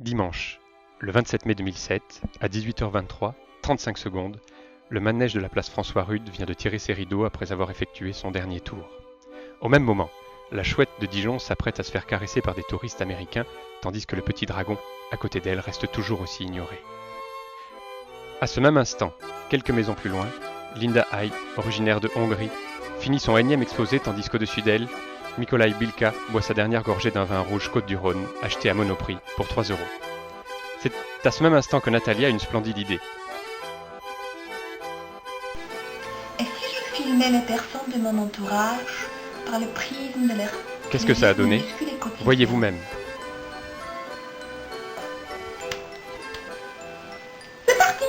Dimanche, le 27 mai 2007, à 18h23, 35 secondes, le manège de la place François-Rude vient de tirer ses rideaux après avoir effectué son dernier tour. Au même moment, la chouette de Dijon s'apprête à se faire caresser par des touristes américains, tandis que le petit dragon, à côté d'elle, reste toujours aussi ignoré. À ce même instant, quelques maisons plus loin, Linda Hay, originaire de Hongrie, finit son énième exposé tandis qu'au-dessus d'elle, Mikołaj Bilka boit sa dernière gorgée d'un vin rouge Côte-du-Rhône, acheté à Monoprix pour 3 €. C'est à ce même instant que Nathalie a une splendide idée. Et si je filmais les personnes de mon entourage par le prisme de leur... Qu'est-ce que ça a donné? Voyez vous-même. C'est parti!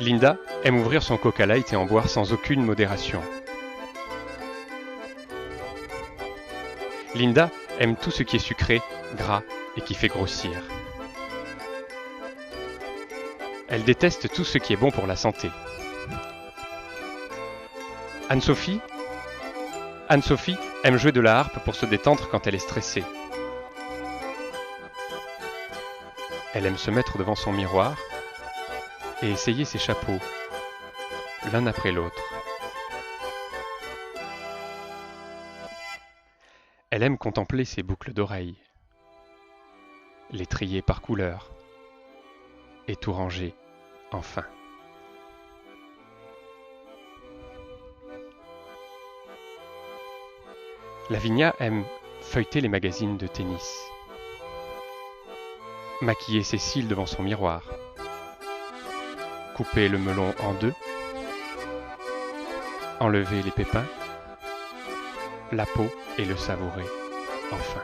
Linda aime ouvrir son Coca Light et en boire sans aucune modération. Linda aime tout ce qui est sucré, gras et qui fait grossir. Elle déteste tout ce qui est bon pour la santé. Anne-Sophie aime jouer de la harpe pour se détendre quand elle est stressée. Elle aime se mettre devant son miroir et essayer ses chapeaux, l'un après l'autre. Elle aime contempler ses boucles d'oreilles, les trier par couleur, et tout ranger, enfin. Lavinia aime feuilleter les magazines de tennis, maquiller ses cils devant son miroir, couper le melon en deux, enlever les pépins, la peau et le savourer, enfin.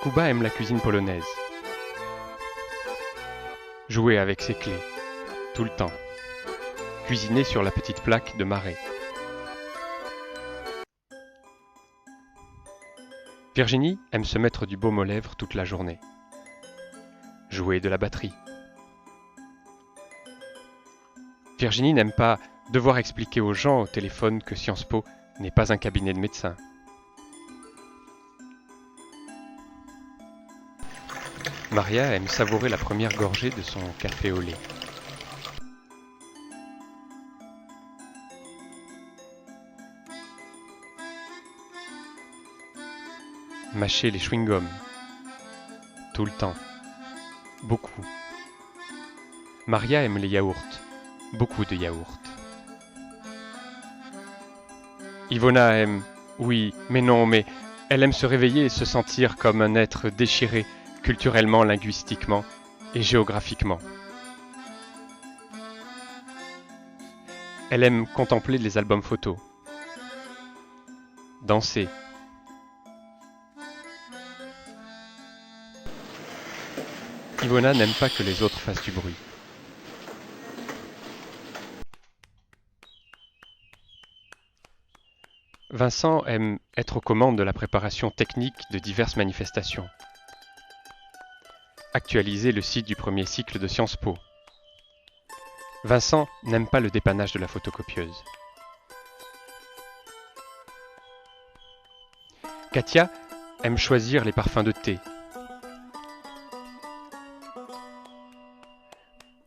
Kuba aime la cuisine polonaise. Jouer avec ses clés, tout le temps. Cuisiner sur la petite plaque de marée. Virginie aime se mettre du baume aux lèvres toute la journée. Jouer de la batterie. Virginie n'aime pas devoir expliquer aux gens au téléphone que Sciences Po n'est pas un cabinet de médecins. Maria aime savourer la première gorgée de son café au lait. Mâcher les chewing-gums. Tout le temps. Beaucoup. Maria aime les yaourts. Beaucoup de yaourts. Ivona aime... Oui, mais non, mais... Elle aime se réveiller et se sentir comme un être déchiré, culturellement, linguistiquement et géographiquement. Elle aime contempler les albums photos. Danser. Ivona n'aime pas que les autres fassent du bruit. Vincent aime être aux commandes de la préparation technique de diverses manifestations. Actualiser le site du premier cycle de Sciences Po. Vincent n'aime pas le dépannage de la photocopieuse. Katia aime choisir les parfums de thé.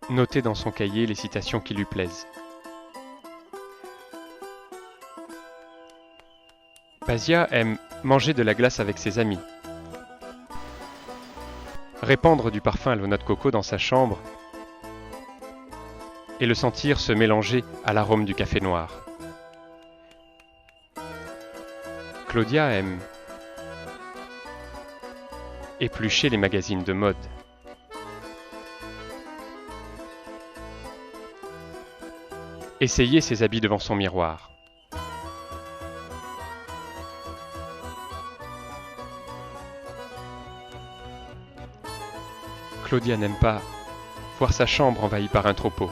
Noter dans son cahier les citations qui lui plaisent. Basia aime manger de la glace avec ses amis. Répandre du parfum à la noix de coco dans sa chambre et le sentir se mélanger à l'arôme du café noir. Claudia aime éplucher les magazines de mode. Essayer ses habits devant son miroir. Claudia n'aime pas voir sa chambre envahie par un troupeau.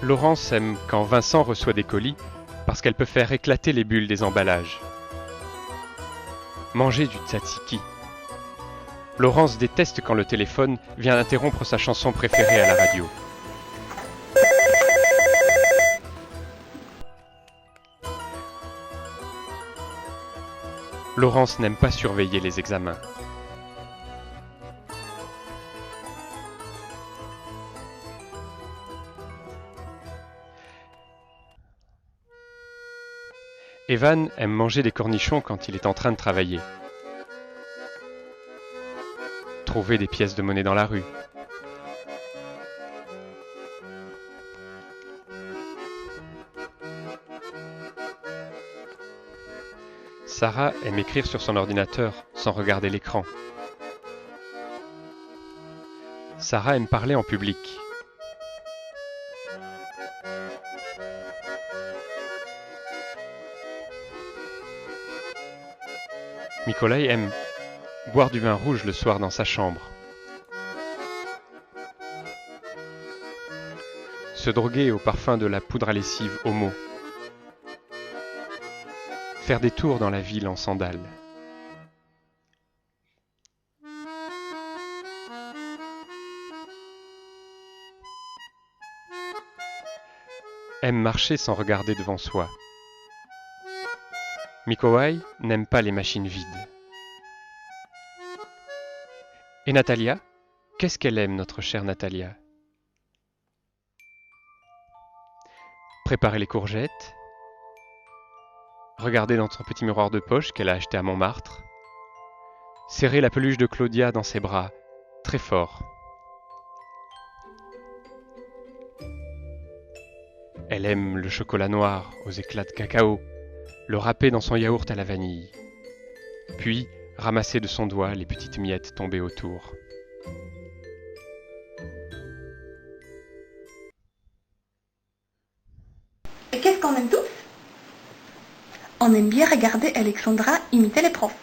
Laurence aime quand Vincent reçoit des colis parce qu'elle peut faire éclater les bulles des emballages. manger du tzatziki. Laurence déteste quand le téléphone vient interrompre sa chanson préférée à la radio. Laurence n'aime pas surveiller les examens. Evan aime manger des cornichons quand il est en train de travailler. Trouver des pièces de monnaie dans la rue. Sarah aime écrire sur son ordinateur sans regarder l'écran. Sarah aime parler en public. Mikołaï aime boire du vin rouge le soir dans sa chambre. Se droguer au parfum de la poudre à lessive Homo. Faire des tours dans la ville en sandales. Aime marcher sans regarder devant soi. Mikołaï n'aime pas les machines vides. Et Natalia? Qu'est-ce qu'elle aime, notre chère Natalia? Préparer les courgettes. Regarder dans son petit miroir de poche qu'elle a acheté à Montmartre. Serrer la peluche de Claudia dans ses bras, très fort. Elle aime le chocolat noir aux éclats de cacao, le râper dans son yaourt à la vanille, puis ramasser de son doigt les petites miettes tombées autour. Et qu'est-ce qu'on aime tous? On aime bien regarder Alexandra imiter les profs.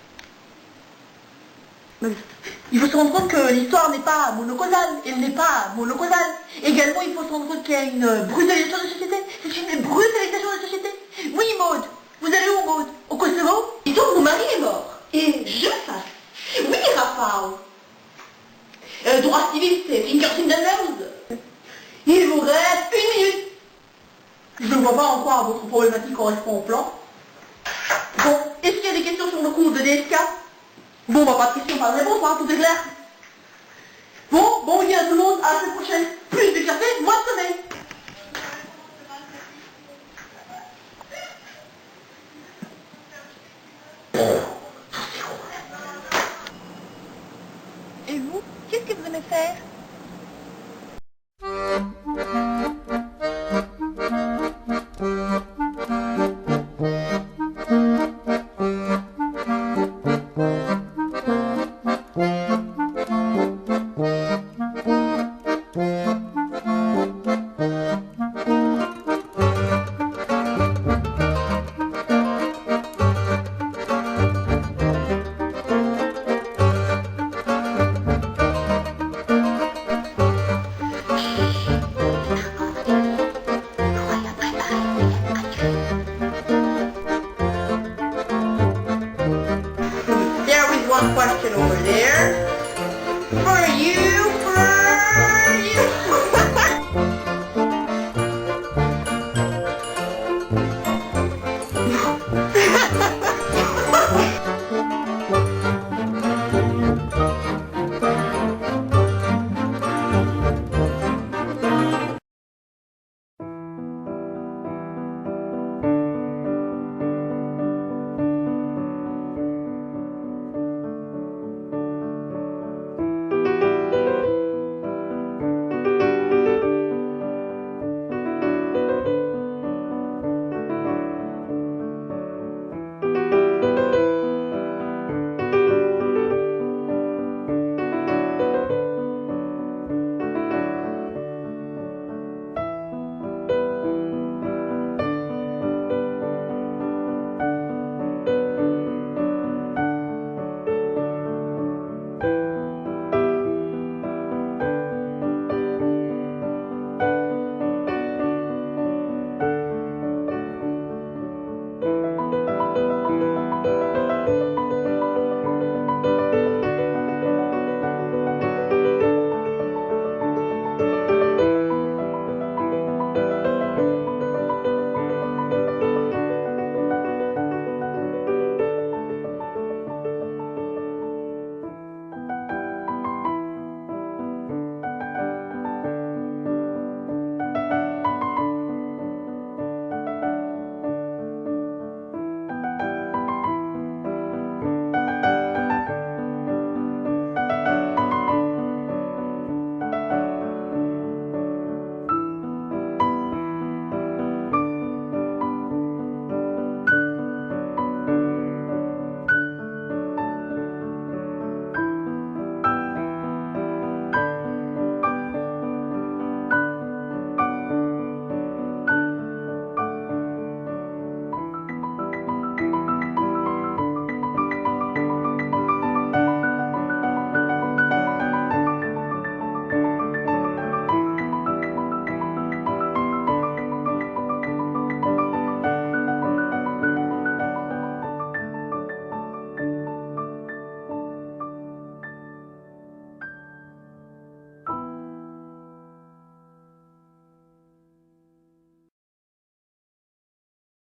Mais il faut se rendre compte que l'histoire n'est pas monocausale, elle n'est pas monocausale. Également, il faut se rendre compte qu'il y a une brutalisation de la société. C'est une brutalisation de la société. Oui, Maud, vous allez où, Maud? Au Kosovo? Et donc, mon mari est mort. Et je fasse. Oui, Raphaël. Droit civil, c'est Fingers in the nose. Il vous reste 1 minute. Je ne vois pas en quoi votre problématique correspond au plan. Bon, est-ce qu'il y a des questions sur le cours de DSK? Bon, bah pas de questions, pas de réponse, hein, tout est clair. Bon week-end à tout le monde, à la semaine prochaine. Plus de café, moins de sommeil. Et vous, qu'est-ce que vous aimez faire? There is one question over there.